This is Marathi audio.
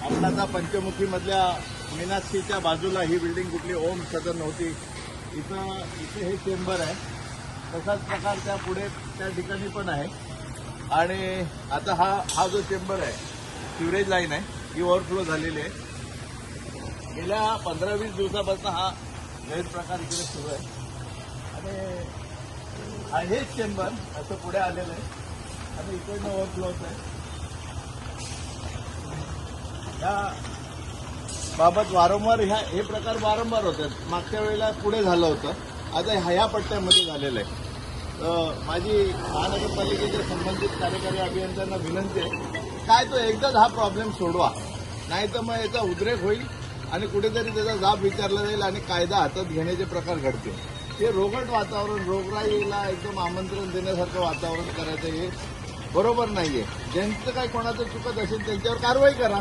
आपणाचा पंचमुखीमधल्या मीनाक्षीच्या बाजूला ही बिल्डिंग कुठली ओम सदन होती, इथे हे चेंबर आहे. तसाच प्रकार त्या पुढे त्या ठिकाणी पण आहे. आणि आता हा जो चेंबर आहे, सिवरेज लाईन आहे, ही ओव्हरफ्लो झालेली आहे. गेल्या 15-20 दिवसापासून हा गैरप्रकार इकडे सुरू आहे. आणि हेच चेंबर असं पुढे आलेलं आहे आणि इकडनं ओव्हरफ्लो होत आहे. या बाबत वारंवार हे प्रकार वारंवार होतात. मागच्या वेळेला पुढे झालं होतं, आता ह्या पट्ट्यामध्ये झालेलं आहे. तर माझी महानगरपालिकेच्या संबंधित कार्यकारी अभियंत्यांना विनंती आहे, काय तो एकदाच हा प्रॉब्लेम सोडवा, नाही तर मग याचा उद्रेक होईल आणि कुठेतरी त्याचा जाब विचारला जाईल आणि कायदा हातात घेण्याचे प्रकार घडतील. हे रोगट वातावरण, रोगराईला एकदम आमंत्रण देण्यासारखं वातावरण करायचं हे बरोबर नाहीये. ज्यांचं काही कोणाचं चुकत असेल त्यांच्यावर कारवाई करा.